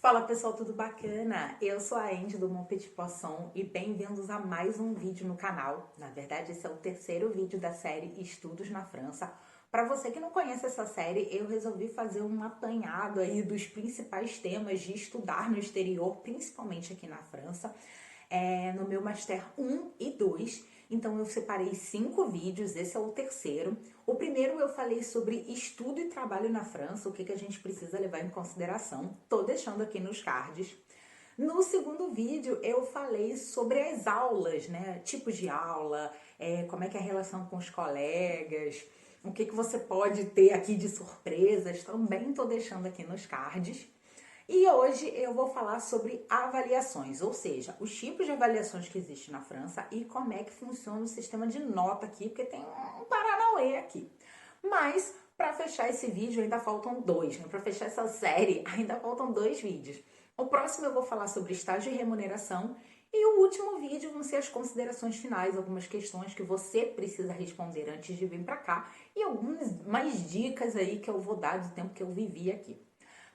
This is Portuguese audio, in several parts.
Fala pessoal, tudo bacana? Eu sou a Andy do Mon Petit Poisson e bem-vindos a mais um vídeo no canal. Na verdade, esse é o terceiro vídeo da série Estudos na França. Para você que não conhece essa série, eu resolvi fazer um apanhado aí dos principais temas de estudar no exterior, principalmente aqui na França, no meu Master 1 e 2. Então eu separei 5 vídeos, esse é o terceiro. O primeiro eu falei sobre estudo e trabalho na França, o que a gente precisa levar em consideração. Tô deixando aqui nos cards. No segundo vídeo eu falei sobre as aulas, né? Tipos de aula, como é que é a relação com os colegas, o que você pode ter aqui de surpresas, também tô deixando aqui nos cards. E hoje eu vou falar sobre avaliações, ou seja, os tipos de avaliações que existem na França e como é que funciona o sistema de nota aqui, porque tem um paranauê aqui. Mas, para fechar esse vídeo, ainda faltam dois, né? Para fechar essa série, ainda faltam 2 vídeos. O próximo eu vou falar sobre estágio e remuneração e o último vídeo vão ser as considerações finais, algumas questões que você precisa responder antes de vir para cá e algumas mais dicas aí que eu vou dar do tempo que eu vivi aqui.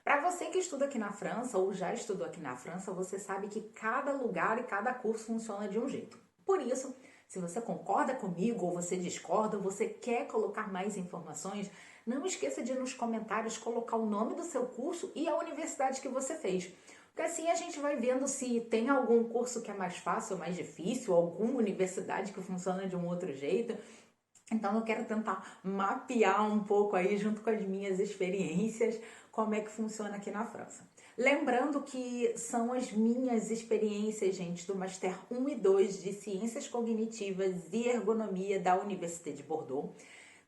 Para você que estuda aqui na França ou já estudou aqui na França, você sabe que cada lugar e cada curso funciona de um jeito. Por isso, se você concorda comigo ou você discorda, ou você quer colocar mais informações, não esqueça de nos comentários colocar o nome do seu curso e a universidade que você fez. Porque assim a gente vai vendo se tem algum curso que é mais fácil ou mais difícil, alguma universidade que funciona de um outro jeito. Então eu quero tentar mapear um pouco aí, junto com as minhas experiências, como é que funciona aqui na França. Lembrando que são as minhas experiências, gente, do Master 1 e 2 de Ciências Cognitivas e Ergonomia da Université de Bordeaux.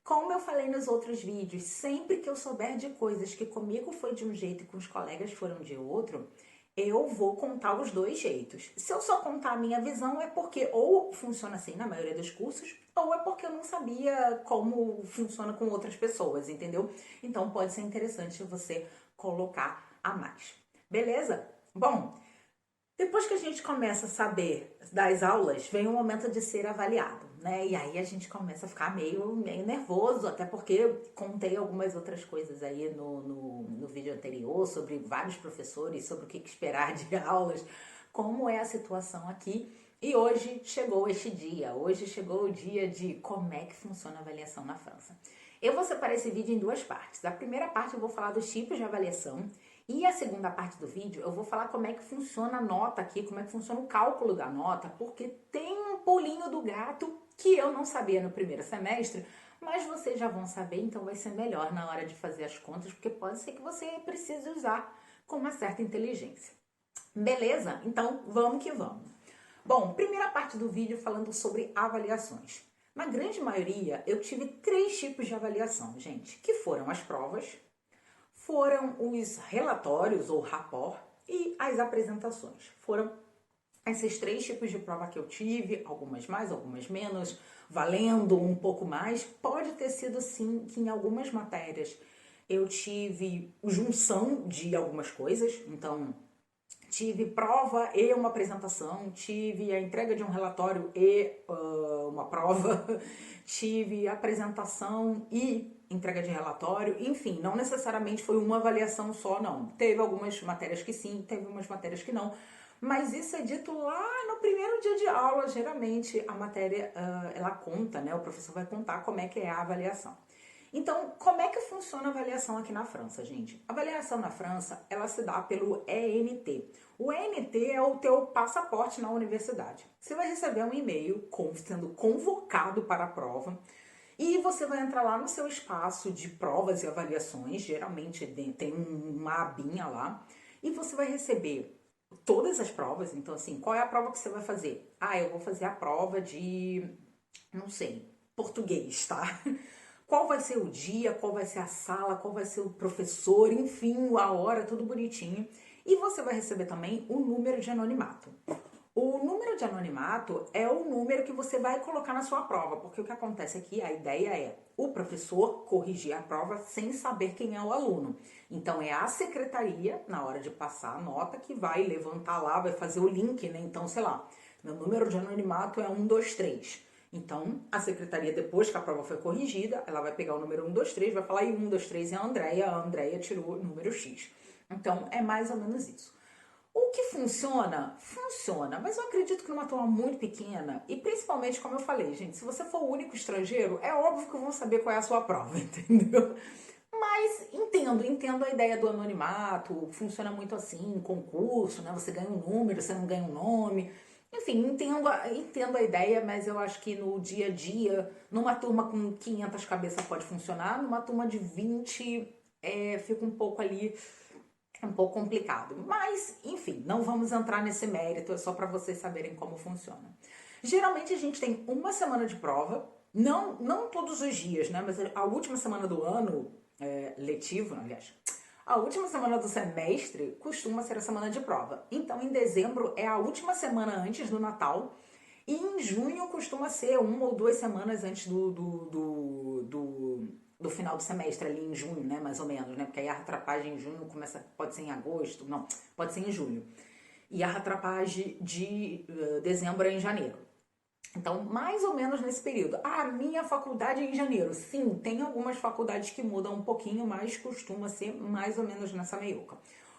Como eu falei nos outros vídeos, sempre que eu souber de coisas que comigo foi de um jeito e com os colegas foram de outro, eu vou contar os dois jeitos. Se eu só contar a minha visão, é porque ou funciona assim na maioria dos cursos, ou é porque eu não sabia como funciona com outras pessoas, entendeu? Então pode ser interessante você colocar a mais. Beleza? Bom, depois que a gente começa a saber das aulas, vem o momento de ser avaliado, né? E aí a gente começa a ficar meio nervoso, até porque eu contei algumas outras coisas aí no vídeo anterior sobre vários professores, sobre o que esperar de aulas, como é a situação aqui. E hoje chegou este dia, hoje chegou o dia de como é que funciona a avaliação na França. Eu vou separar esse vídeo em 2 partes. A primeira parte eu vou falar dos tipos de avaliação e a segunda parte do vídeo eu vou falar como é que funciona a nota aqui, como é que funciona o cálculo da nota, porque tem um pulinho do gato que eu não sabia no primeiro semestre, mas vocês já vão saber, então vai ser melhor na hora de fazer as contas, porque pode ser que você precise usar com uma certa inteligência. Beleza? Então vamos que vamos. Bom, primeira parte do vídeo falando sobre avaliações. Na grande maioria, eu tive 3 tipos de avaliação, gente, que foram as provas, foram os relatórios ou rapport e as apresentações. Foram esses 3 tipos de prova que eu tive, algumas mais, algumas menos, valendo um pouco mais. Pode ter sido sim que em algumas matérias eu tive junção de algumas coisas, então tive prova e uma apresentação, tive a entrega de um relatório e uma prova, tive apresentação e entrega de relatório, enfim, não necessariamente foi uma avaliação só, não. Teve algumas matérias que sim, teve umas matérias que não, mas isso é dito lá no primeiro dia de aula, geralmente a matéria, ela conta, né, o professor vai contar como é que é a avaliação. Então, como é que funciona a avaliação aqui na França, gente? A avaliação na França, ela se dá pelo ENT. O ENT é o teu passaporte na universidade. Você vai receber um e-mail sendo convocado para a prova e você vai entrar lá no seu espaço de provas e avaliações, geralmente tem uma abinha lá, e você vai receber todas as provas. Então, assim, qual é a prova que você vai fazer? Ah, eu vou fazer a prova de, não sei, português, tá? Qual vai ser o dia, qual vai ser a sala, qual vai ser o professor, enfim, a hora, tudo bonitinho. E você vai receber também o número de anonimato. O número de anonimato é o número que você vai colocar na sua prova, porque o que acontece aqui, a ideia é o professor corrigir a prova sem saber quem é o aluno. Então é a secretaria, na hora de passar a nota, que vai levantar lá, vai fazer o link, né? Então, sei lá, meu número de anonimato é 123. Então, a secretaria, depois que a prova foi corrigida, ela vai pegar o número 123, vai falar, e 123 é a Andrea tirou o número X. Então, é mais ou menos isso. O que funciona? Funciona, mas eu acredito que numa turma muito pequena, e principalmente, como eu falei, gente, se você for o único estrangeiro, é óbvio que eu vou saber qual é a sua prova, entendeu? Mas entendo a ideia do anonimato, funciona muito assim, concurso, né? Você ganha um número, você não ganha um nome. Enfim, entendo a ideia, mas eu acho que no dia a dia, numa turma com 500 cabeças pode funcionar, numa turma de 20 fica um pouco ali, é um pouco complicado. Mas, enfim, não vamos entrar nesse mérito, é só para vocês saberem como funciona. Geralmente a gente tem uma semana de prova, não todos os dias, né? Mas a última semana do ano letivo, aliás, a última semana do semestre costuma ser a semana de prova. Então, em dezembro é a última semana antes do Natal. E em junho costuma ser 1 ou 2 semanas antes do final do semestre, ali em junho, né? Mais ou menos, né? Porque aí a retrapagem em junho começa, pode ser em agosto, não, pode ser em julho. E a retrapagem de dezembro é em janeiro. Então, mais ou menos nesse período. A minha faculdade é em janeiro. Sim, tem algumas faculdades que mudam um pouquinho, mas costuma ser mais ou menos nessa meiuca.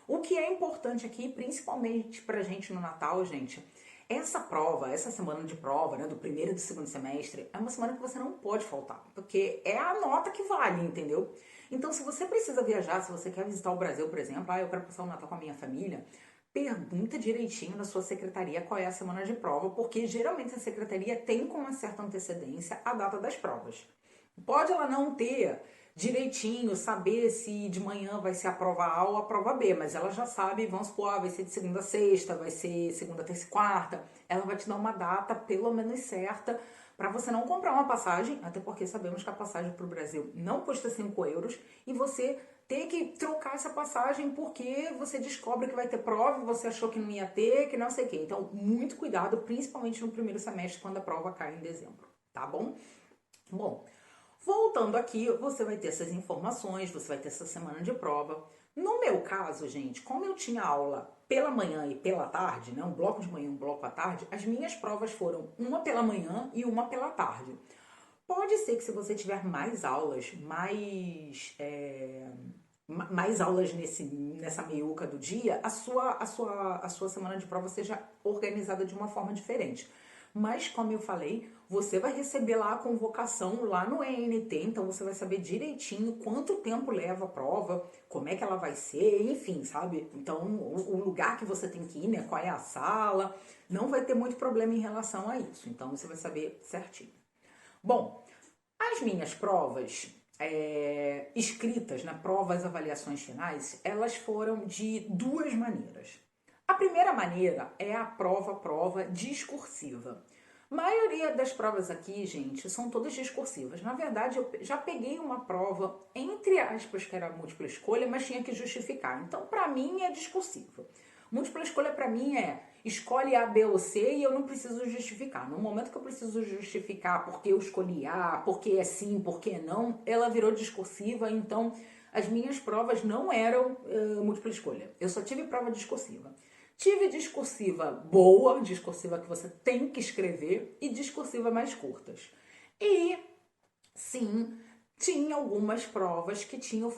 O que é importante aqui, principalmente pra gente no Natal, gente, essa prova, essa semana de prova, né, do primeiro e do segundo semestre, é uma semana que você não pode faltar, porque é a nota que vale, entendeu? Então, se você precisa viajar, se você quer visitar o Brasil, por exemplo, eu quero passar o Natal com a minha família, pergunta direitinho na sua secretaria qual é a semana de prova, porque geralmente a secretaria tem com uma certa antecedência a data das provas. Pode ela não ter direitinho, saber se de manhã vai ser a prova A ou a prova B, mas ela já sabe, vamos supor, vai ser de segunda a sexta, vai ser segunda, terça e quarta. Ela vai te dar uma data pelo menos certa para você não comprar uma passagem, até porque sabemos que a passagem para o Brasil não custa 5 euros, e você ter que trocar essa passagem porque você descobre que vai ter prova e você achou que não ia ter, que não sei o quê. Então, muito cuidado, principalmente no primeiro semestre, quando a prova cai em dezembro, tá bom? Bom, voltando aqui, você vai ter essas informações, você vai ter essa semana de prova. No meu caso, gente, como eu tinha aula pela manhã e pela tarde, né, um bloco de manhã e um bloco à tarde, as minhas provas foram uma pela manhã e uma pela tarde. Pode ser que se você tiver mais aulas, mais aulas nessa meiuca do dia, a sua semana de prova seja organizada de uma forma diferente. Mas, como eu falei, você vai receber lá a convocação lá no ENT, então você vai saber direitinho quanto tempo leva a prova, como é que ela vai ser, enfim, sabe? Então, o lugar que você tem que ir, né? Qual é a sala, não vai ter muito problema em relação a isso. Então, você vai saber certinho. Bom, as minhas provas escritas, né, provas, avaliações finais, elas foram de duas maneiras. A primeira maneira é a prova discursiva. A maioria das provas aqui, gente, são todas discursivas. Na verdade, eu já peguei uma prova, entre aspas, que era múltipla escolha, mas tinha que justificar. Então, para mim, é discursiva. Múltipla escolha, para mim, é escolhe A, B ou C e eu não preciso justificar. No momento que eu preciso justificar porque eu escolhi A, porque é sim, porque não, ela virou discursiva, então as minhas provas não eram múltipla escolha. Eu só tive prova discursiva. Tive discursiva boa, discursiva que você tem que escrever, e discursiva mais curtas. E, sim, tinha algumas provas que tinham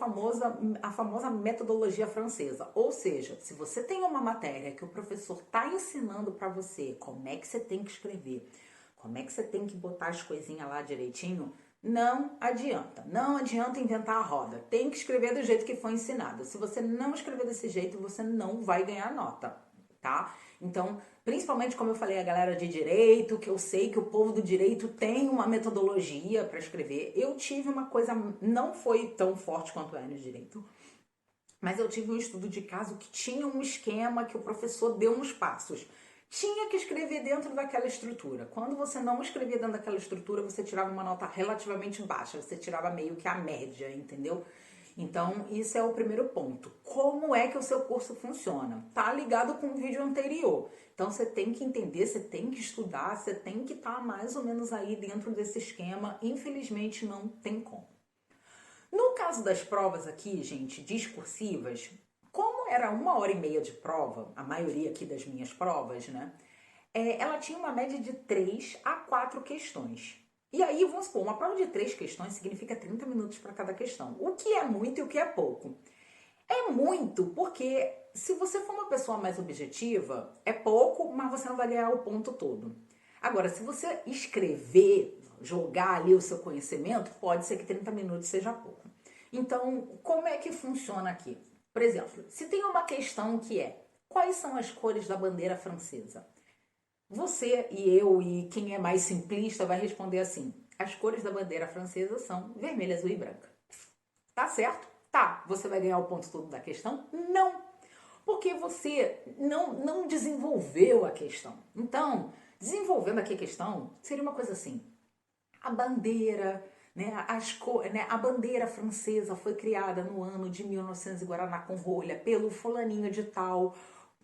a famosa metodologia francesa. Ou seja, se você tem uma matéria que o professor está ensinando para você como é que você tem que escrever, como é que você tem que botar as coisinhas lá direitinho, não adianta. Não adianta inventar a roda. Tem que escrever do jeito que foi ensinado. Se você não escrever desse jeito, você não vai ganhar nota, tá? Então, principalmente como eu falei, a galera de direito, que eu sei que o povo do direito tem uma metodologia para escrever. Eu tive uma coisa, não foi tão forte quanto é no direito, mas eu tive um estudo de caso que tinha um esquema que o professor deu uns passos. Tinha que escrever dentro daquela estrutura. Quando você não escrevia dentro daquela estrutura, você tirava uma nota relativamente baixa, você tirava meio que a média, entendeu? Então, isso é o primeiro ponto. Como é que o seu curso funciona? Tá ligado com o vídeo anterior. Então, você tem que entender, você tem que estudar, você tem que estar mais ou menos aí dentro desse esquema. Infelizmente, não tem como. No caso das provas aqui, gente, discursivas, como era 1 hora e meia de prova, a maioria aqui das minhas provas, né? Ela tinha uma média de 3 a 4 questões. E aí, vamos supor, uma prova de 3 questões significa 30 minutos para cada questão. O que é muito e o que é pouco. É muito, porque se você for uma pessoa mais objetiva, é pouco, mas você não vai ganhar o ponto todo. Agora, se você escrever, jogar ali o seu conhecimento, pode ser que 30 minutos seja pouco. Então, como é que funciona aqui? Por exemplo, se tem uma questão que é: quais são as cores da bandeira francesa? Você e eu e quem é mais simplista vai responder assim: as cores da bandeira francesa são vermelha, azul e branca. Tá certo? Tá. Você vai ganhar o ponto todo da questão? Não. Porque você não desenvolveu a questão. Então, desenvolvendo aqui a questão, seria uma coisa assim: a bandeira, né, a bandeira francesa foi criada no ano de 1900 em Guaraná com rolha pelo fulaninho de tal,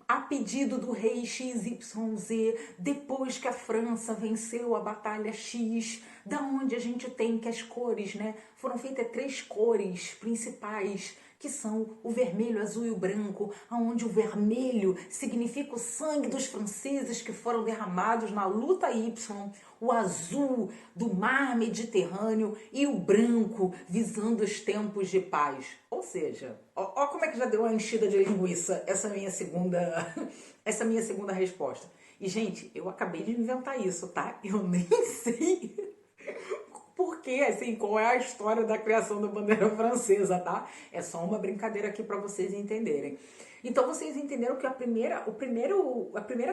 a pedido do rei XYZ, depois que a França venceu a batalha X, da onde a gente tem que as cores, né, foram feitas 3 cores principais, que são o vermelho, azul e o branco, onde o vermelho significa o sangue dos franceses que foram derramados na luta Y, o azul do mar Mediterrâneo e o branco visando os tempos de paz. Ou seja, ó como é que já deu uma enchida de linguiça essa minha segunda, essa minha segunda resposta. E, gente, eu acabei de inventar isso, tá? Eu nem sei porque, assim, qual é a história da criação da bandeira francesa, tá? É só uma brincadeira aqui para vocês entenderem. Então, vocês entenderam que a primeira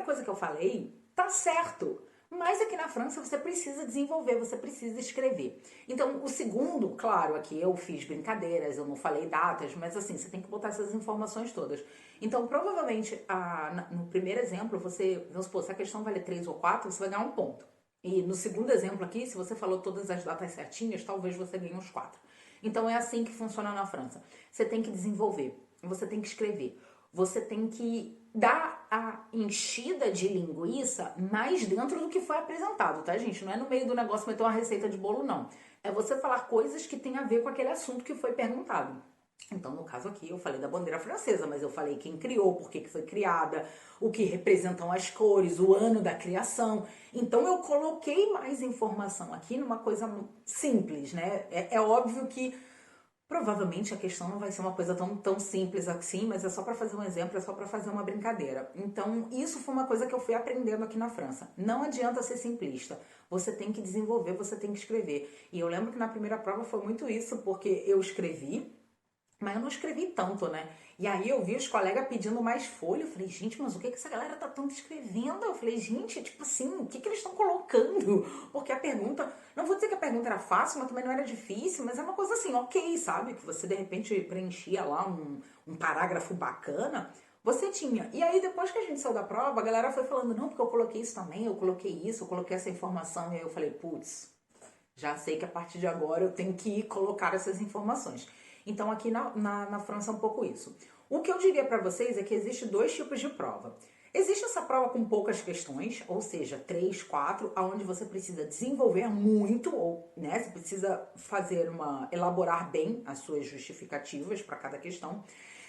coisa que eu falei tá certo. Mas aqui na França você precisa desenvolver, você precisa escrever. Então, o segundo, claro, aqui eu fiz brincadeiras, eu não falei datas, mas assim, você tem que botar essas informações todas. Então, provavelmente, no primeiro exemplo, vamos supor, se a questão vale 3 ou 4, você vai ganhar um ponto. E no segundo exemplo aqui, se você falou todas as datas certinhas, talvez você ganhe uns 4. Então é assim que funciona na França. Você tem que desenvolver, você tem que escrever, você tem que dar a enchida de linguiça mais dentro do que foi apresentado, tá, gente? Não é no meio do negócio meter uma receita de bolo, não. É você falar coisas que tem a ver com aquele assunto que foi perguntado. Então, no caso aqui, eu falei da bandeira francesa, mas eu falei quem criou, por que foi criada, o que representam as cores, o ano da criação. Então, eu coloquei mais informação aqui numa coisa simples, né? É óbvio que provavelmente a questão não vai ser uma coisa tão simples assim, mas é só para fazer um exemplo, é só para fazer uma brincadeira. Então, isso foi uma coisa que eu fui aprendendo aqui na França. Não adianta ser simplista. Você tem que desenvolver, você tem que escrever. E eu lembro que na primeira prova foi muito isso, porque eu escrevi, mas eu não escrevi tanto, né? E aí eu vi os colegas pedindo mais folha. Eu falei, gente, mas o que essa galera tá tanto escrevendo? Eu falei, gente, tipo assim, o que eles estão colocando? Porque a pergunta, não vou dizer que a pergunta era fácil, mas também não era difícil, mas é uma coisa assim, ok, sabe? Que você de repente preenchia lá um parágrafo bacana, você tinha. E aí depois que a gente saiu da prova, a galera foi falando, não, porque eu coloquei isso também, eu coloquei isso, eu coloquei essa informação. E aí eu falei, putz, já sei que a partir de agora eu tenho que colocar essas informações. Então aqui na França é um pouco isso. O que eu diria para vocês é que existe 2 tipos de prova. Existe essa prova com poucas questões, ou seja, 3, 4, onde você precisa desenvolver muito, ou né, você precisa elaborar bem as suas justificativas para cada questão.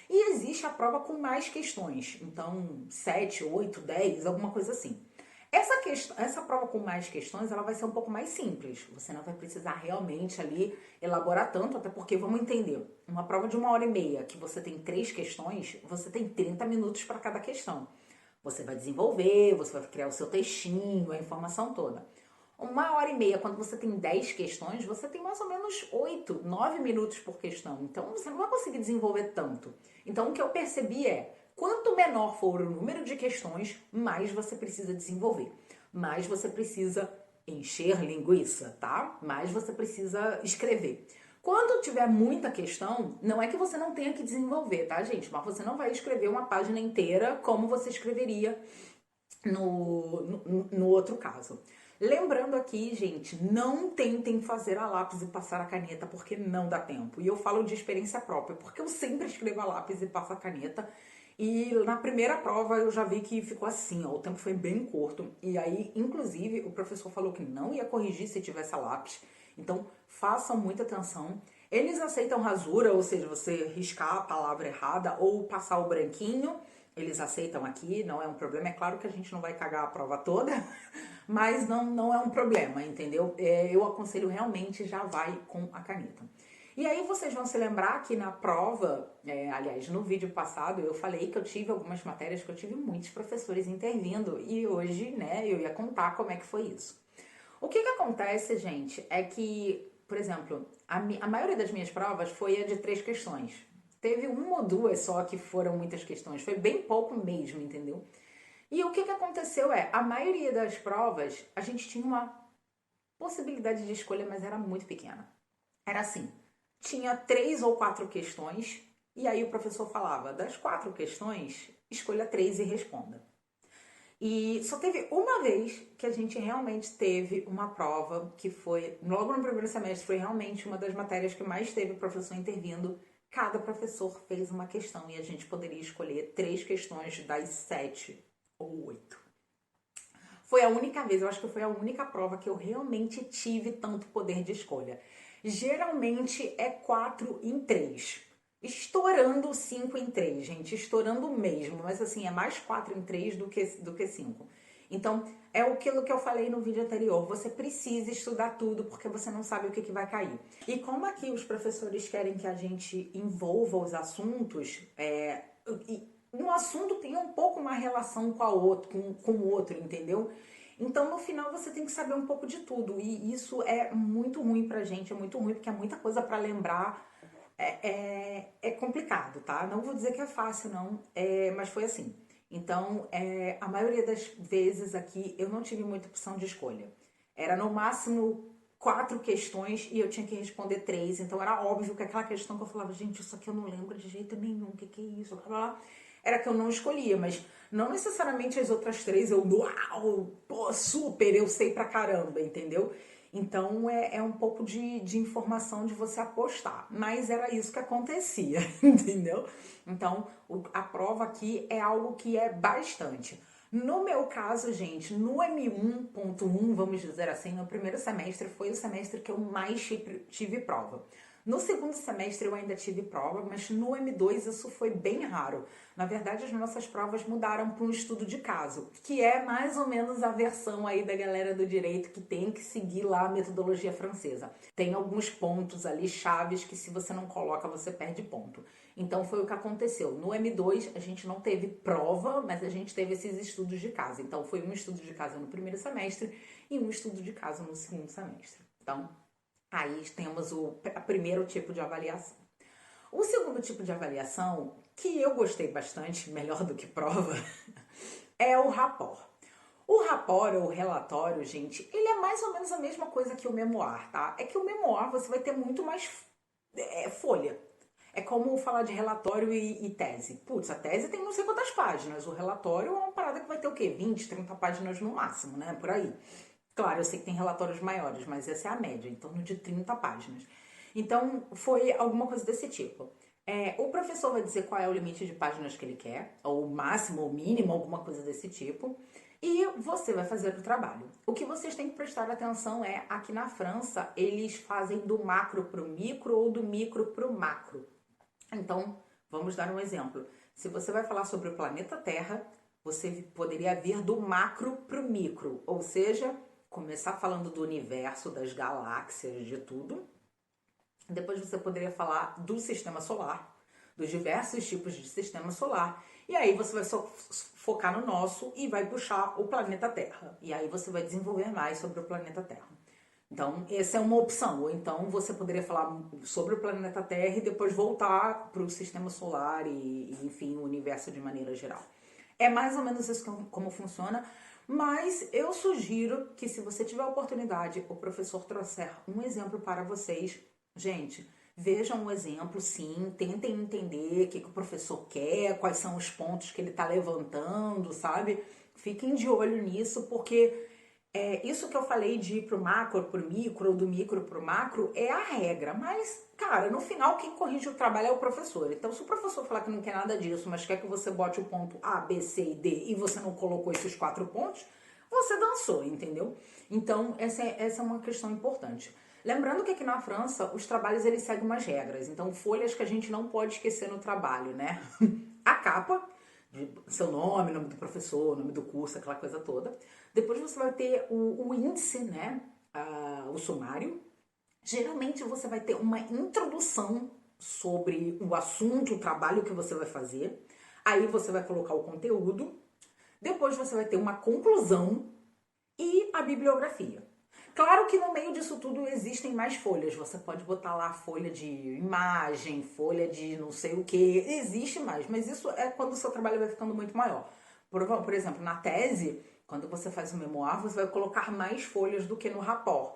E existe a prova com mais questões, então 7, 8, 10, alguma coisa assim. Essa prova com mais questões, ela vai ser um pouco mais simples. Você não vai precisar realmente ali elaborar tanto, até porque, vamos entender, uma prova de 1h30, que você tem 3 questões, você tem 30 minutos para cada questão. Você vai desenvolver, você vai criar o seu textinho, a informação toda. 1h30, quando você tem 10 questões, você tem mais ou menos 8, 9 minutos por questão. Então, você não vai conseguir desenvolver tanto. Então, o que eu percebi é, quanto menor for o número de questões, mais você precisa desenvolver. Mais você precisa encher linguiça, tá? Mais você precisa escrever. Quando tiver muita questão, não é que você não tenha que desenvolver, tá, gente? Mas você não vai escrever uma página inteira como você escreveria no outro caso. Lembrando aqui, gente, não tentem fazer a lápis e passar a caneta, porque não dá tempo. E eu falo de experiência própria, porque eu sempre escrevo a lápis e passo a caneta. E na primeira prova eu já vi que ficou assim, ó, o tempo foi bem curto. E aí, inclusive, o professor falou que não ia corrigir se tivesse a lápis. Então, façam muita atenção. Eles aceitam rasura, ou seja, você riscar a palavra errada ou passar o branquinho. Eles aceitam aqui, não é um problema. É claro que a gente não vai cagar a prova toda, mas não é um problema, entendeu? Eu aconselho realmente já vai com a caneta. E aí vocês vão se lembrar que na prova, aliás, no vídeo passado eu falei que eu tive algumas matérias que eu tive muitos professores intervindo e hoje, né, eu ia contar como é que foi isso. O que acontece, gente, é que, por exemplo, a maioria das minhas provas foi a de 3 questões. Teve uma ou duas só que foram muitas questões, foi bem pouco mesmo, entendeu? E o que aconteceu a maioria das provas, a gente tinha uma possibilidade de escolha, mas era muito pequena. Era assim, tinha 3 ou 4 questões, e aí o professor falava, das 4 questões, escolha 3 e responda. E só teve uma vez que a gente realmente teve uma prova que foi, logo no primeiro semestre, foi realmente uma das matérias que mais teve o professor intervindo. Cada professor fez uma questão e a gente poderia escolher 3 questões das 7 ou 8. Foi a única vez, eu acho que foi a única prova que eu realmente tive tanto poder de escolha. Geralmente é 4 em 3. Estourando 5 em 3, gente. Estourando mesmo. Mas assim, é mais 4 em 3 do que 5. Então, é aquilo que eu falei no vídeo anterior. Você precisa estudar tudo porque você não sabe o que vai cair. E como aqui os professores querem que a gente envolva os assuntos, um assunto tem um pouco uma relação com o outro, entendeu? Então, no final, você tem que saber um pouco de tudo. E isso é muito ruim pra gente, é muito ruim, porque é muita coisa pra lembrar. É complicado, tá? Não vou dizer que é fácil, não, mas foi assim. Então, a maioria das vezes aqui, eu não tive muita opção de escolha. Era no máximo 4 questões e eu tinha que responder 3. Então, era óbvio que aquela questão que eu falava, gente, isso aqui eu não lembro de jeito nenhum, o que é isso? Era que eu não escolhia, mas não necessariamente as outras 3 eu, uau, pô, super, eu sei pra caramba, entendeu? Então é um pouco de informação de você apostar, mas era isso que acontecia, entendeu? Então a prova aqui é algo que é bastante. No meu caso, gente, no M1.1, vamos dizer assim, no primeiro semestre foi o semestre que eu mais tive prova. No segundo semestre eu ainda tive prova, mas no M2 isso foi bem raro. Na verdade, as nossas provas mudaram para um estudo de caso, que é mais ou menos a versão aí da galera do direito que tem que seguir lá a metodologia francesa. Tem alguns pontos ali chaves que se você não coloca, você perde ponto. Então foi o que aconteceu. No M2 a gente não teve prova, mas a gente teve esses estudos de caso. Então foi um estudo de caso no primeiro semestre e um estudo de caso no segundo semestre. Então, aí temos o primeiro tipo de avaliação. O segundo tipo de avaliação, que eu gostei bastante, melhor do que prova, é o rapport. O rapport ou relatório, gente, ele é mais ou menos a mesma coisa que o memoir, tá? É que o memoir você vai ter muito mais folha. É como falar de relatório e tese. Putz, a tese tem não sei quantas páginas. O relatório é uma parada que vai ter o quê? 20, 30 páginas no máximo, né? Por aí. Claro, eu sei que tem relatórios maiores, mas essa é a média, em torno de 30 páginas. Então, foi alguma coisa desse tipo. O professor vai dizer qual é o limite de páginas que ele quer, ou o máximo, ou o mínimo, alguma coisa desse tipo, e você vai fazer o trabalho. O que vocês têm que prestar atenção é, aqui na França, eles fazem do macro para o micro ou do micro para o macro. Então, vamos dar um exemplo. Se você vai falar sobre o planeta Terra, você poderia vir do macro para o micro, ou seja, começar falando do universo, das galáxias, de tudo. Depois você poderia falar do sistema solar, dos diversos tipos de sistema solar. E aí você vai só focar no nosso e vai puxar o planeta Terra. E aí você vai desenvolver mais sobre o planeta Terra. Então, essa é uma opção. Ou então você poderia falar sobre o planeta Terra e depois voltar para o sistema solar enfim, o universo de maneira geral. É mais ou menos isso como funciona. Mas eu sugiro que, se você tiver a oportunidade, o professor trouxer um exemplo para vocês. Gente, vejam o exemplo, sim, tentem entender o que o professor quer, quais são os pontos que ele está levantando, sabe? Fiquem de olho nisso, porque isso que eu falei de ir pro macro, pro micro, ou do micro pro macro, é a regra. Mas, cara, no final, quem corrige o trabalho é o professor. Então, se o professor falar que não quer nada disso, mas quer que você bote o ponto A, B, C e D, e você não colocou esses 4 pontos, você dançou, entendeu? Então, essa é uma questão importante. Lembrando que aqui na França, os trabalhos eles seguem umas regras. Então, folhas que a gente não pode esquecer no trabalho, né? A capa, seu nome, nome do professor, nome do curso, aquela coisa toda. Depois você vai ter o índice, né? O sumário. Geralmente você vai ter uma introdução sobre o assunto, o trabalho que você vai fazer. Aí você vai colocar o conteúdo. Depois você vai ter uma conclusão e a bibliografia. Claro que no meio disso tudo existem mais folhas. Você pode botar lá folha de imagem, folha de não sei o que. Existe mais, mas isso é quando o seu trabalho vai ficando muito maior. Por exemplo, na tese, quando você faz o memoir, você vai colocar mais folhas do que no rapport.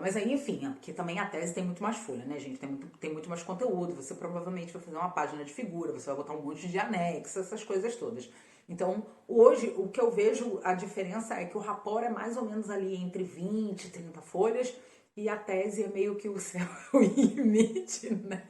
Mas aí, enfim, porque também a tese tem muito mais folha, né, gente? Tem muito mais conteúdo. Você provavelmente vai fazer uma página de figura, você vai botar um monte de anexo, essas coisas todas. Então, hoje, o que eu vejo, a diferença é que o rapport é mais ou menos ali entre 20 e 30 folhas, e a tese é meio que o céu o limite, né?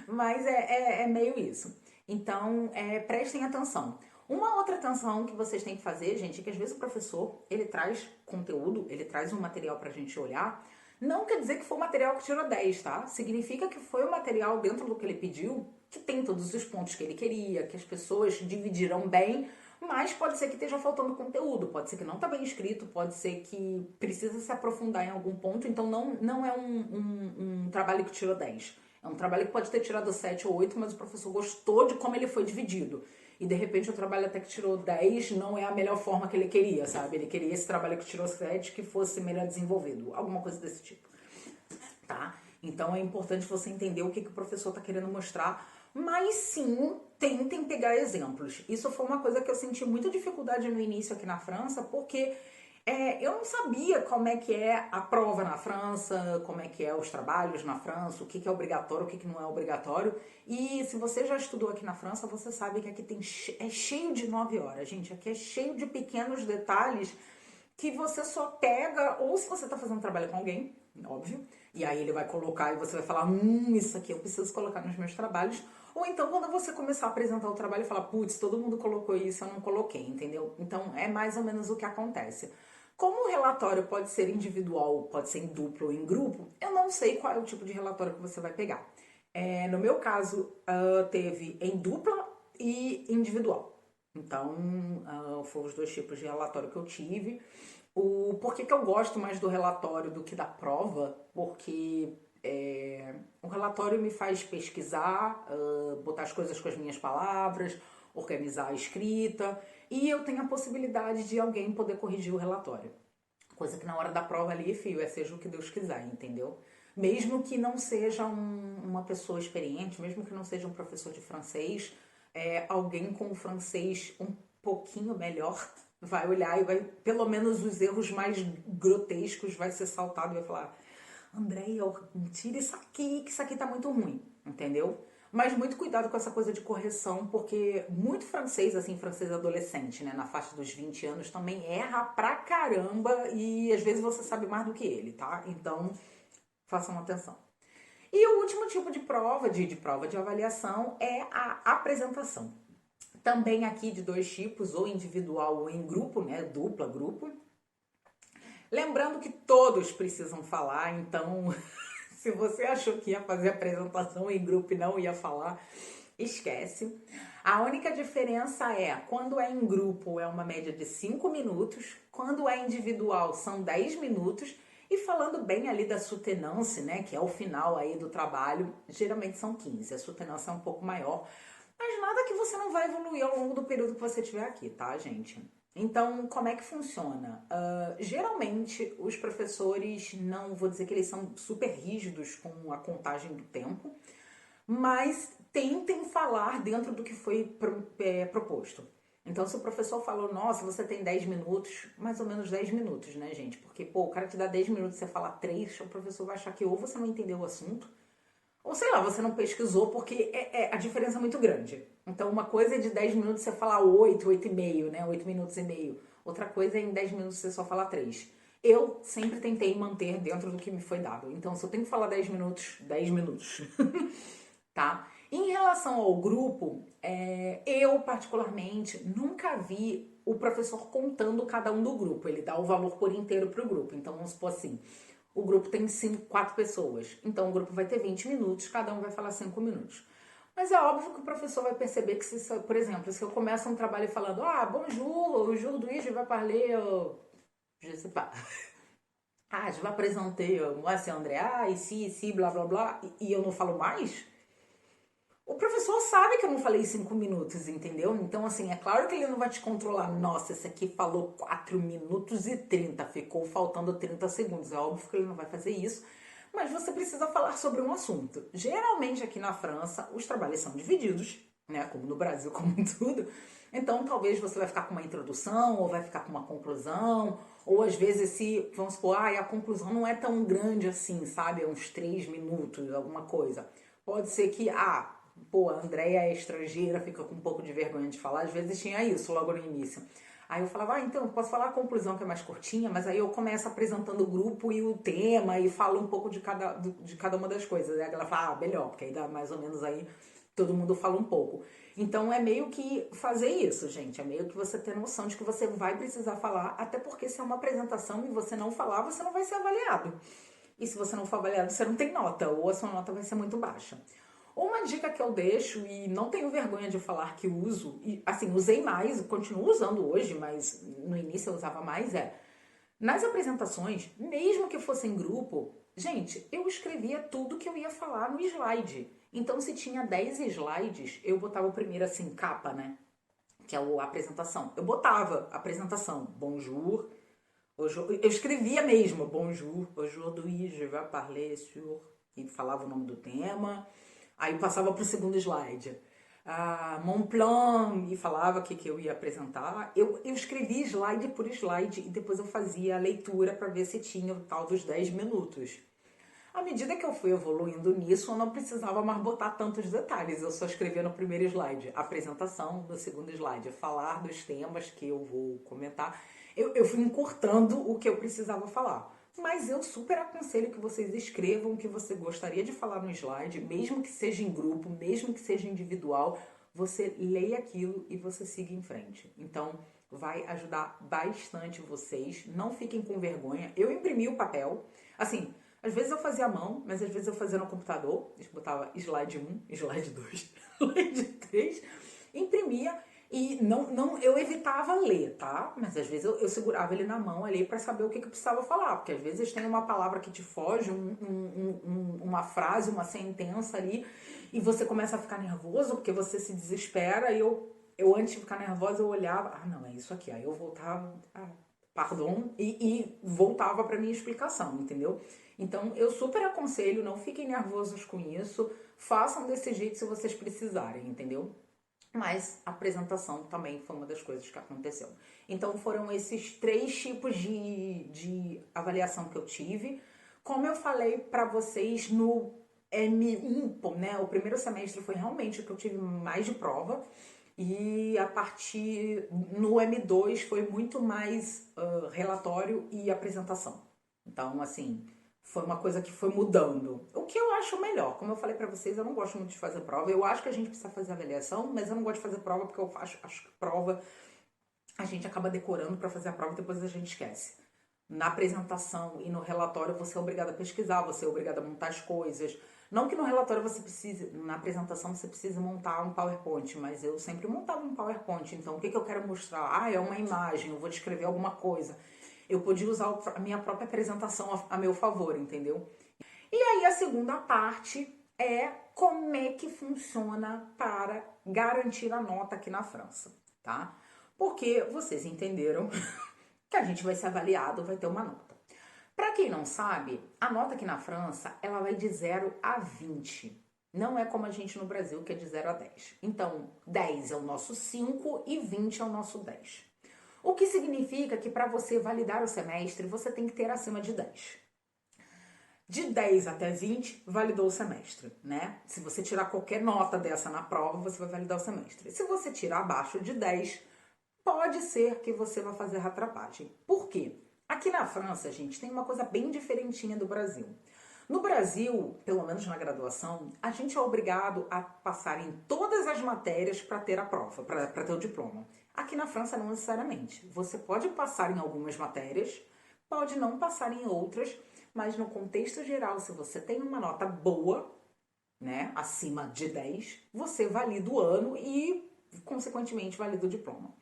Mas é meio isso. Então, prestem atenção. Uma outra atenção que vocês têm que fazer, gente, é que às vezes o professor, ele traz conteúdo, ele traz um material pra gente olhar. Não quer dizer que foi o material que tirou 10, tá? Significa que foi o material dentro do que ele pediu, que tem todos os pontos que ele queria, que as pessoas dividiram bem, mas pode ser que esteja faltando conteúdo, pode ser que não está bem escrito, pode ser que precisa se aprofundar em algum ponto, então não é um trabalho que tirou 10. É um trabalho que pode ter tirado 7 ou 8, mas o professor gostou de como ele foi dividido. E de repente o trabalho até que tirou 10 não é a melhor forma que ele queria, sabe? Ele queria esse trabalho que tirou 7 que fosse melhor desenvolvido, alguma coisa desse tipo, tá? Então é importante você entender o que o professor está querendo mostrar, mas sim, tentem pegar exemplos. Isso foi uma coisa que eu senti muita dificuldade no início aqui na França, porque eu não sabia como é que é a prova na França, como é que é os trabalhos na França, o que é obrigatório, o que não é obrigatório. E se você já estudou aqui na França, você sabe que aqui é cheio de 9 horas, gente. Aqui é cheio de pequenos detalhes que você só pega, ou se você está fazendo trabalho com alguém, óbvio, e aí ele vai colocar e você vai falar, isso aqui eu preciso colocar nos meus trabalhos. Ou então quando você começar a apresentar o trabalho e falar, putz, todo mundo colocou isso, eu não coloquei, entendeu? Então é mais ou menos o que acontece. Como o relatório pode ser individual, pode ser em duplo ou em grupo, eu não sei qual é o tipo de relatório que você vai pegar. No meu caso, teve em dupla e individual. Então, foram os dois tipos de relatório que eu tive. Por que eu gosto mais do relatório do que da prova? Porque o relatório me faz pesquisar, botar as coisas com as minhas palavras, organizar a escrita, e eu tenho a possibilidade de alguém poder corrigir o relatório. Coisa que na hora da prova ali, filho, seja o que Deus quiser, entendeu? Mesmo que não seja uma pessoa experiente, mesmo que não seja um professor de francês, alguém com o francês um pouquinho melhor vai olhar e vai, pelo menos os erros mais grotescos, vai ser saltado e vai falar, Andréia, tira isso aqui, que isso aqui tá muito ruim, entendeu? Mas muito cuidado com essa coisa de correção, porque muito francês, assim, francês adolescente, né, na faixa dos 20 anos, também erra pra caramba e às vezes você sabe mais do que ele, tá? Então, façam atenção. E o último tipo de prova, de avaliação, é a apresentação. Também aqui de dois tipos, ou individual ou em grupo, né, dupla, grupo. Lembrando que todos precisam falar, então se você achou que ia fazer apresentação em grupo e não ia falar, esquece. A única diferença é, quando é em grupo é uma média de 5 minutos, quando é individual são 10 minutos, e falando bem ali da soutenance, né, que é o final aí do trabalho, geralmente são 15, a soutenance é um pouco maior, mas nada que você não vai evoluir ao longo do período que você estiver aqui, tá, gente? Então, como é que funciona? Geralmente, os professores, não vou dizer que eles são super rígidos com a contagem do tempo, mas tentem falar dentro do que foi proposto. Então, se o professor falou, nossa, você tem 10 minutos, mais ou menos 10 minutos, né, gente? Porque, pô, o cara te dá 10 minutos e você fala 3, o professor vai achar que ou você não entendeu o assunto, ou sei lá, você não pesquisou, porque a diferença é muito grande. Então, uma coisa é de 10 minutos você falar 8, 8 e meio, né? 8 minutos e meio. Outra coisa é em 10 minutos você só falar 3. Eu sempre tentei manter dentro do que me foi dado. Então, se eu tenho que falar 10 minutos, 10 minutos. Tá? Em relação ao grupo, eu particularmente nunca vi o professor contando cada um do grupo. Ele dá o valor por inteiro pro grupo. Então, vamos supor assim, o grupo tem 4 pessoas. Então, o grupo vai ter 20 minutos, cada um vai falar 5 minutos. Mas é óbvio que o professor vai perceber que, por exemplo, se eu começo um trabalho falando bonjour, aujourd'hui je vais parler, je sais pas. Ah, je vais présenter, moi c'est Andrea, ici, blá blá blá, e eu não falo mais? O professor sabe que eu não falei 5 minutos, entendeu? Então, assim, é claro que ele não vai te controlar. Nossa, esse aqui falou 4 minutos e 30, ficou faltando 30 segundos. É óbvio que ele não vai fazer isso, mas você precisa falar sobre um assunto. Geralmente aqui na França, os trabalhos são divididos, né? Como no Brasil, como em tudo. Então, talvez você vai ficar com uma introdução, ou vai ficar com uma conclusão, ou às vezes, se, vamos supor, a conclusão não é tão grande assim, sabe? É uns 3 minutos, alguma coisa. Pode ser que, pô, a Andrea é estrangeira, fica com um pouco de vergonha de falar. Às vezes tinha isso logo no início. Aí eu falava, então, eu posso falar a conclusão que é mais curtinha, mas aí eu começo apresentando o grupo e o tema e falo um pouco de cada uma das coisas. Aí ela fala, melhor, porque aí dá mais ou menos aí, todo mundo fala um pouco. Então é meio que fazer isso, gente. É meio que você ter noção de que você vai precisar falar, até porque se é uma apresentação e você não falar, você não vai ser avaliado. E se você não for avaliado, você não tem nota, ou a sua nota vai ser muito baixa. Uma dica que eu deixo, e não tenho vergonha de falar que uso, e assim, usei mais, continuo usando hoje, mas no início eu usava mais, nas apresentações, mesmo que fosse em grupo, gente, eu escrevia tudo que eu ia falar no slide. Então, se tinha 10 slides, eu botava o primeiro assim, capa, né? Que é a apresentação. Eu botava apresentação, bonjour, eu escrevia mesmo, bonjour, aujourd'hui je vais parler sur, e falava o nome do tema. Aí passava para o segundo slide. Mon plan, e falava o que eu ia apresentar. Eu escrevi slide por slide e depois eu fazia a leitura para ver se tinha o tal dos 10 minutos. À medida que eu fui evoluindo nisso, eu não precisava mais botar tantos detalhes. Eu só escrevia no primeiro slide, apresentação, no segundo slide, falar dos temas que eu vou comentar. Eu fui encurtando o que eu precisava falar. Mas eu super aconselho que vocês escrevam o que você gostaria de falar no slide, mesmo que seja em grupo, mesmo que seja individual, você leia aquilo e você siga em frente. Então, vai ajudar bastante vocês. Não fiquem com vergonha. Eu imprimi o papel. Assim, às vezes eu fazia à mão, mas às vezes eu fazia no computador. Eu botava slide 1, slide 2, slide 3, imprimia. E eu evitava ler, tá? Mas às vezes eu segurava ele na mão ali para saber o que eu precisava falar. Porque às vezes tem uma palavra que te foge, uma frase, uma sentença ali, e você começa a ficar nervoso porque você se desespera. E eu antes de ficar nervosa, eu olhava, não, é isso aqui. Aí eu voltava, pardon, e voltava para minha explicação, entendeu? Então eu super aconselho, não fiquem nervosos com isso, façam desse jeito se vocês precisarem, entendeu? Mas a apresentação também foi uma das coisas que aconteceu. Então foram esses 3 tipos de avaliação que eu tive. Como eu falei para vocês no M1, né? O primeiro semestre foi realmente o que eu tive mais de prova. E a partir no M2 foi muito mais relatório e apresentação. Então, assim, foi uma coisa que foi mudando. O que eu acho melhor, como eu falei pra vocês, eu não gosto muito de fazer prova. Eu acho que a gente precisa fazer avaliação, mas eu não gosto de fazer prova porque eu acho que prova a gente acaba decorando pra fazer a prova e depois a gente esquece. Na apresentação e no relatório você é obrigado a pesquisar, você é obrigado a montar as coisas. Não que no relatório você precise, na apresentação você precise montar um PowerPoint, mas eu sempre montava um PowerPoint. Então, o que eu quero mostrar? É uma imagem, eu vou descrever alguma coisa. Eu podia usar a minha própria apresentação a meu favor, entendeu? E aí a segunda parte é como é que funciona para garantir a nota aqui na França, tá? Porque vocês entenderam que a gente vai ser avaliado, vai ter uma nota. Para quem não sabe, a nota aqui na França, ela vai de 0 a 20. Não é como a gente no Brasil, que é de 0 a 10. Então, 10 é o nosso 5 e 20 é o nosso 10. O que significa que para você validar o semestre, você tem que ter acima de 10. De 10 até 20, validou o semestre, né? Se você tirar qualquer nota dessa na prova, você vai validar o semestre. Se você tirar abaixo de 10, pode ser que você vá fazer rattrapagem. Por quê? Aqui na França, gente, tem uma coisa bem diferentinha do Brasil. No Brasil, pelo menos na graduação, a gente é obrigado a passar em todas as matérias para ter a prova, para ter o diploma. Aqui na França, não necessariamente. Você pode passar em algumas matérias, pode não passar em outras, mas no contexto geral, se você tem uma nota boa, né, acima de 10, você valida o ano e, consequentemente, valida o diploma.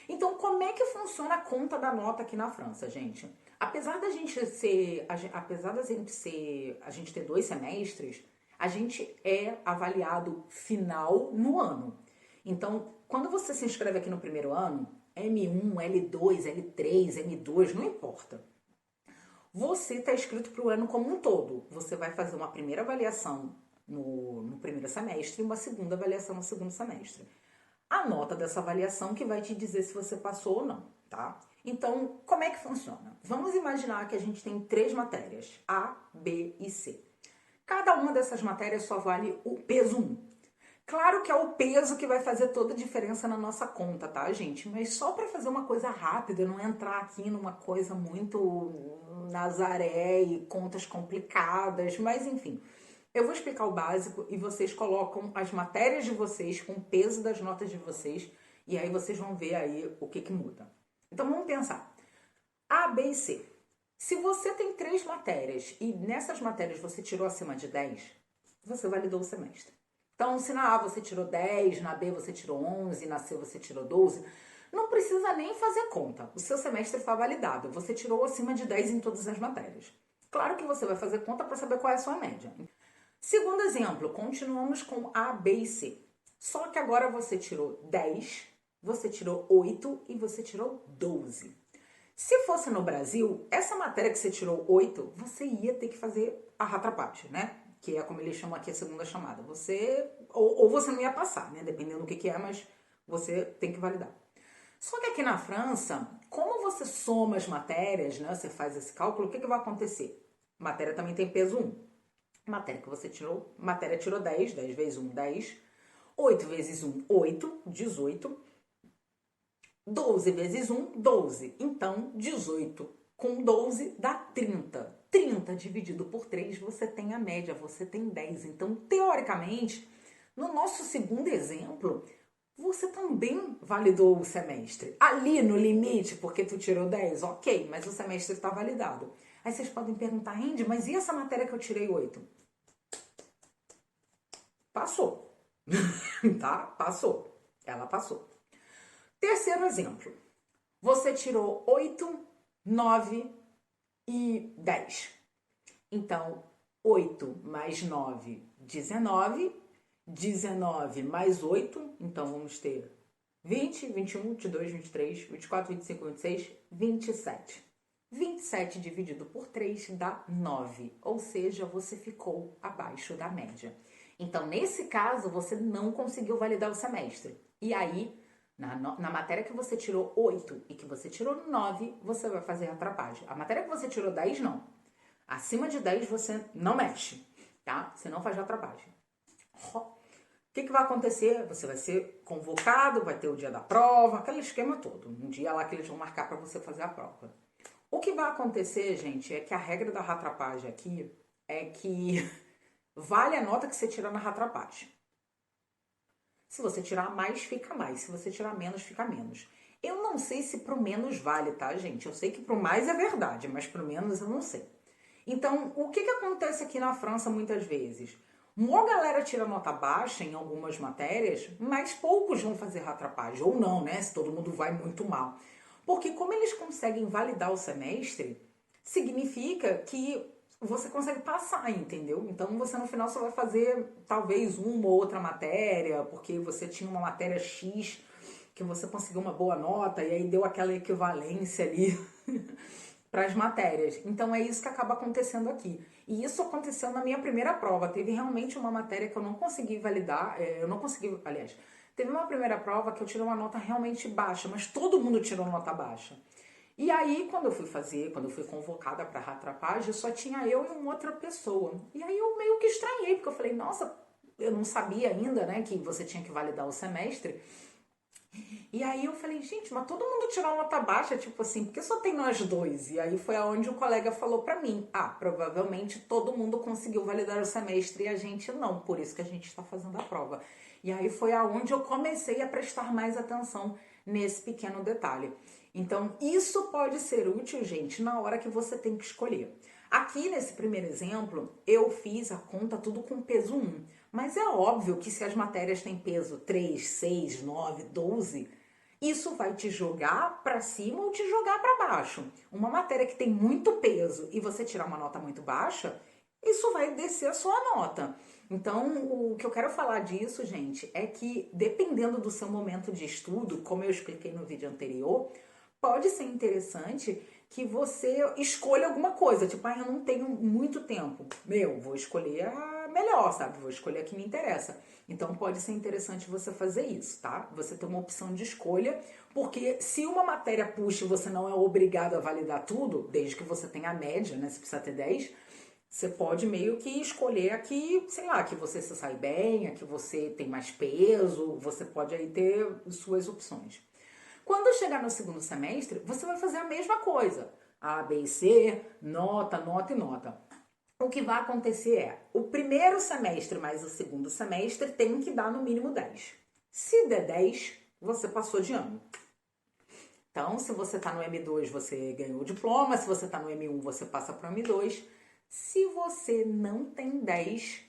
Então, como é que funciona a conta da nota aqui na França, gente? Apesar a gente ter 2 semestres, a gente é avaliado final no ano. Então, quando você se inscreve aqui no primeiro ano, M1, L2, L3, M2, não importa. Você está inscrito para o ano como um todo. Você vai fazer uma primeira avaliação no primeiro semestre e uma segunda avaliação no segundo semestre. A nota dessa avaliação que vai te dizer se você passou ou não, tá? Então, como é que funciona? Vamos imaginar que a gente tem 3 matérias, A, B e C. Cada uma dessas matérias só vale o peso 1. Claro que é o peso que vai fazer toda a diferença na nossa conta, tá, gente? Mas só para fazer uma coisa rápida, não entrar aqui numa coisa muito Nazaré e contas complicadas, mas enfim. Eu vou explicar o básico e vocês colocam as matérias de vocês com o peso das notas de vocês e aí vocês vão ver aí o que muda. Então vamos pensar. A, B e C. Se você tem 3 matérias e nessas matérias você tirou acima de 10, você validou o semestre. Então, se na A você tirou 10, na B você tirou 11, na C você tirou 12, não precisa nem fazer conta. O seu semestre está validado. Você tirou acima de 10 em todas as matérias. Claro que você vai fazer conta para saber qual é a sua média. Segundo exemplo, continuamos com A, B e C. Só que agora você tirou 10, você tirou 8 e você tirou 12. Se fosse no Brasil, essa matéria que você tirou 8, você ia ter que fazer a ratrapagem, né? Que é como eles chamam aqui a segunda chamada. Ou você não ia passar, né? Dependendo do que é, mas você tem que validar. Só que aqui na França, como você soma as matérias, né? Você faz esse cálculo, o que vai acontecer? Matéria também tem peso 1. Matéria que você tirou, matéria tirou 10, 10 vezes 1, 10. 8 vezes 1, 8, 18. 12 vezes 1, 12. Então, 18 com 12 dá 30. 30 dividido por 3, você tem a média, você tem 10. Então, teoricamente, no nosso segundo exemplo, você também validou o semestre. Ali no limite, porque tu tirou 10, ok, mas o semestre está validado. Aí vocês podem perguntar, Andy, mas e essa matéria que eu tirei 8? Passou. Tá? Passou. Ela passou. Terceiro exemplo. Você tirou 8, 9 e 10. Então, 8 mais 9, 19. 19 mais 8. Então, vamos ter 20, 21, 22, 23, 24, 25, 26, 27. 27 dividido por 3 dá 9. Ou seja, você ficou abaixo da média. Então, nesse caso, você não conseguiu validar o semestre. E aí, na matéria que você tirou 8 e que você tirou 9, você vai fazer a atrapagem. A matéria que você tirou 10, não. Acima de 10, você não mexe, tá? Você não faz a atrapagem. O que vai acontecer? Você vai ser convocado, vai ter o dia da prova, aquele esquema todo. Um dia lá que eles vão marcar para você fazer a prova. O que vai acontecer, gente, é que a regra da ratrapagem aqui é que vale a nota que você tira na ratrapagem. Se você tirar mais, fica mais. Se você tirar menos, fica menos. Eu não sei se pro menos vale, tá, gente? Eu sei que pro mais é verdade, mas pro menos eu não sei. Então, o que acontece aqui na França muitas vezes? Uma galera tira nota baixa em algumas matérias, mas poucos vão fazer ratrapagem. Ou não, né? Se todo mundo vai muito mal. Porque como eles conseguem validar o semestre, significa que você consegue passar, entendeu? Então você no final só vai fazer talvez uma ou outra matéria, porque você tinha uma matéria X que você conseguiu uma boa nota e aí deu aquela equivalência ali para as matérias. Então é isso que acaba acontecendo aqui. E isso aconteceu na minha primeira prova. Teve realmente uma matéria que eu não consegui validar, aliás, teve uma primeira prova que eu tirei uma nota realmente baixa, mas todo mundo tirou nota baixa. E aí, quando eu fui convocada para a ratrapagem, só tinha eu e uma outra pessoa. E aí eu meio que estranhei, porque eu falei, nossa, eu não sabia ainda, né, que você tinha que validar o semestre. E aí eu falei, gente, mas todo mundo tirou nota baixa, tipo assim, porque só tem nós dois? E aí foi aonde o colega falou pra mim, provavelmente todo mundo conseguiu validar o semestre e a gente não, por isso que a gente está fazendo a prova. E aí foi aonde eu comecei a prestar mais atenção nesse pequeno detalhe. Então, isso pode ser útil, gente, na hora que você tem que escolher. Aqui, nesse primeiro exemplo, eu fiz a conta tudo com peso 1. Mas é óbvio que se as matérias têm peso 3, 6, 9, 12, Isso vai te jogar para cima ou te jogar para baixo. Uma matéria que tem muito peso e você tirar uma nota muito baixa, isso vai descer a sua nota. Então, o que eu quero falar disso, gente, é que dependendo do seu momento de estudo, como eu expliquei no vídeo anterior, pode ser interessante que você escolha alguma coisa. Tipo, eu não tenho muito tempo. Vou escolher a melhor, sabe? Vou escolher a que me interessa. Então, pode ser interessante você fazer isso, tá? Você ter uma opção de escolha, porque se uma matéria puxa e você não é obrigado a validar tudo, desde que você tenha a média, né? Se precisa ter 10, você pode meio que escolher aqui, sei lá, que você se sai bem, a que você tem mais peso, você pode aí ter suas opções. Quando chegar no segundo semestre, você vai fazer a mesma coisa. A, B e C, nota, nota e nota. O que vai acontecer é, o primeiro semestre mais o segundo semestre tem que dar no mínimo 10. Se der 10, você passou de ano. Então, se você está no M2, você ganhou o diploma. Se você está no M1, você passa para o M2. Se você não tem 10,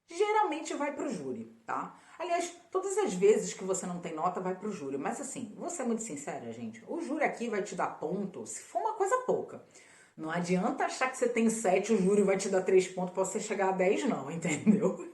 geralmente vai para o júri, tá? Aliás, todas as vezes que você não tem nota, vai para o júri. Mas assim, vou ser muito sincera, gente. O júri aqui vai te dar ponto se for uma coisa pouca. Não adianta achar que você tem 7, o júri vai te dar 3 pontos para você chegar a 10, não, entendeu?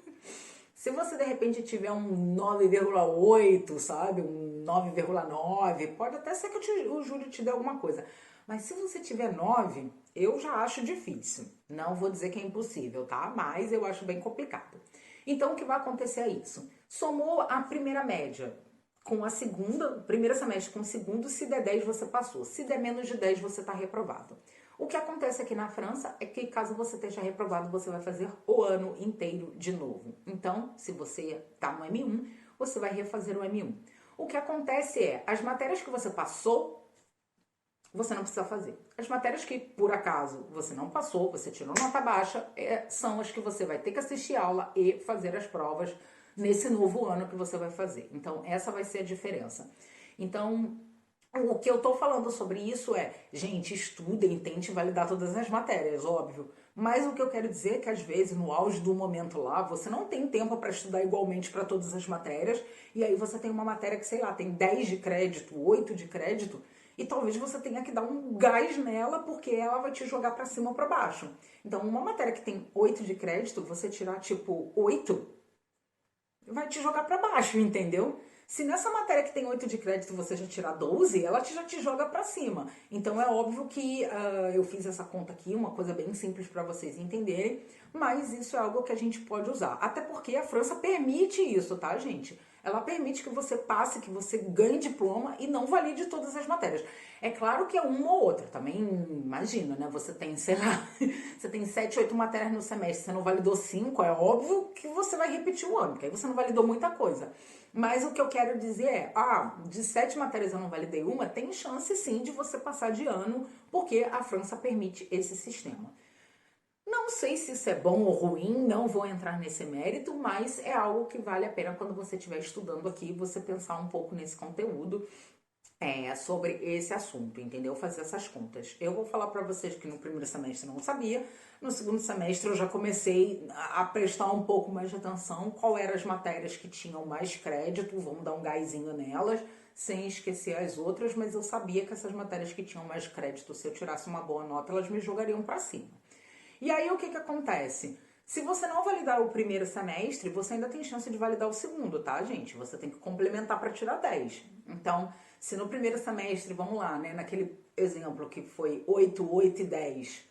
Se você, de repente, tiver um 9,8, sabe? Um 9,9, pode até ser que o júri te dê alguma coisa. Mas se você tiver 9, eu já acho difícil. Não vou dizer que é impossível, tá? Mas eu acho bem complicado. Então, o que vai acontecer é isso. Somou a primeira média com a segunda, primeiro semestre com o segundo, se der 10 você passou. Se der menos de 10 você está reprovado. O que acontece aqui na França é que caso você esteja reprovado, você vai fazer o ano inteiro de novo. Então, se você está no M1, você vai refazer o M1. O que acontece é, as matérias que você passou, você não precisa fazer. As matérias que, por acaso, você não passou, você tirou nota baixa, são as que você vai ter que assistir aula e fazer as provas nesse novo ano que você vai fazer. Então, essa vai ser a diferença. Então, o que eu tô falando sobre isso é, gente, estudem, tente validar todas as matérias, óbvio. Mas o que eu quero dizer é que às vezes, no auge do momento lá, você não tem tempo para estudar igualmente para todas as matérias, e aí você tem uma matéria que, sei lá, tem 10 de crédito, 8 de crédito, e talvez você tenha que dar um gás nela, porque ela vai te jogar para cima ou para baixo. Então, uma matéria que tem 8 de crédito, você tirar tipo 8, vai te jogar para baixo, entendeu? Se nessa matéria que tem 8 de crédito você já tirar 12, ela já te joga para cima. Então é óbvio que eu fiz essa conta aqui, uma coisa bem simples para vocês entenderem, mas isso é algo que a gente pode usar. Até porque a França permite isso, tá, gente? Ela permite que você passe, que você ganhe diploma e não valide todas as matérias. É claro que é uma ou outra, também imagina, né? Você tem, sei lá, você tem 7, 8 matérias no semestre, você não validou 5, é óbvio que você vai repetir o ano, porque aí você não validou muita coisa. Mas o que eu quero dizer é, de 7 matérias eu não validei uma, tem chance sim de você passar de ano, porque a França permite esse sistema. Não sei se isso é bom ou ruim, não vou entrar nesse mérito, mas é algo que vale a pena quando você estiver estudando aqui, você pensar um pouco nesse conteúdo sobre esse assunto, entendeu? Fazer essas contas. Eu vou falar para vocês que no primeiro semestre eu não sabia, no segundo semestre eu já comecei a prestar um pouco mais de atenção, qual eram as matérias que tinham mais crédito, vamos dar um gásinho nelas, sem esquecer as outras, mas eu sabia que essas matérias que tinham mais crédito, se eu tirasse uma boa nota, elas me jogariam para cima. E aí o que acontece? Se você não validar o primeiro semestre, você ainda tem chance de validar o segundo, tá, gente? Você tem que complementar para tirar 10. Então, se no primeiro semestre, vamos lá, né, naquele exemplo que foi 8, 8 e 10,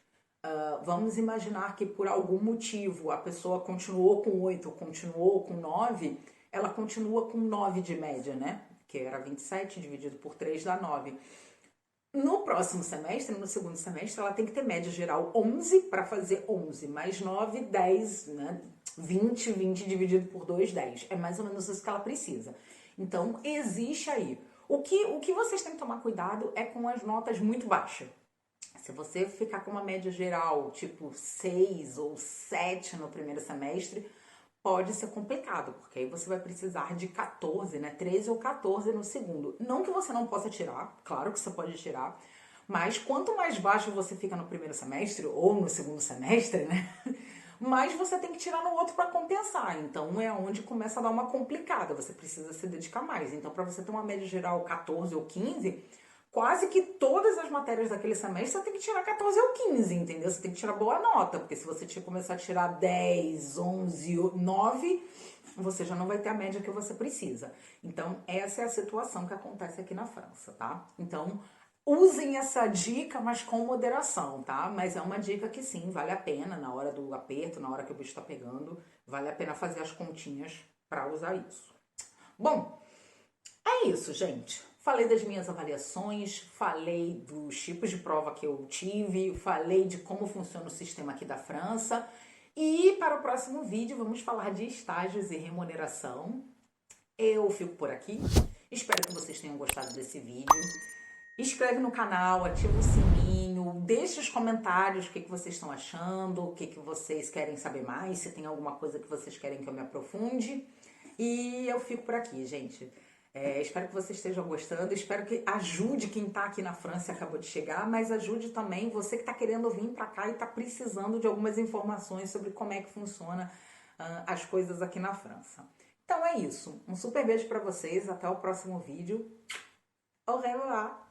vamos imaginar que por algum motivo a pessoa continuou com 8, continuou com 9, ela continua com 9 de média, né? Que era 27 dividido por 3 dá 9. No próximo semestre, no segundo semestre, ela tem que ter média geral 11 para fazer 11, mais 9, 10, né? 20, 20 dividido por 2, 10. É mais ou menos isso que ela precisa. Então, existe aí. O que vocês têm que tomar cuidado é com as notas muito baixas. Se você ficar com uma média geral, tipo 6 ou 7 no primeiro semestre, pode ser complicado, porque aí você vai precisar de 14, né? 13 ou 14 no segundo. Não que você não possa tirar, claro que você pode tirar, mas quanto mais baixo você fica no primeiro semestre ou no segundo semestre, né? mas você tem que tirar no outro para compensar. Então é onde começa a dar uma complicada, você precisa se dedicar mais. Então, para você ter uma média geral 14 ou 15, quase que todas as matérias daquele semestre você tem que tirar 14 ou 15, entendeu? Você tem que tirar boa nota, porque se você começar a tirar 10, 11, 9, você já não vai ter a média que você precisa. Então, essa é a situação que acontece aqui na França, tá? Então, usem essa dica, mas com moderação, tá? Mas é uma dica que sim, vale a pena na hora do aperto, na hora que o bicho tá pegando, vale a pena fazer as continhas para usar isso. Bom, é isso, gente. Falei das minhas avaliações, falei dos tipos de prova que eu tive, falei de como funciona o sistema aqui da França. E para o próximo vídeo vamos falar de estágios e remuneração. Eu fico por aqui. Espero que vocês tenham gostado desse vídeo. Inscreve no canal, ativa o sininho, deixa os comentários o que vocês estão achando, o que vocês querem saber mais, se tem alguma coisa que vocês querem que eu me aprofunde. E eu fico por aqui, gente. Espero que vocês estejam gostando, espero que ajude quem está aqui na França e acabou de chegar, mas ajude também você que está querendo vir para cá e está precisando de algumas informações sobre como é que funciona as coisas aqui na França. Então é isso, um super beijo para vocês, até o próximo vídeo. Au revoir!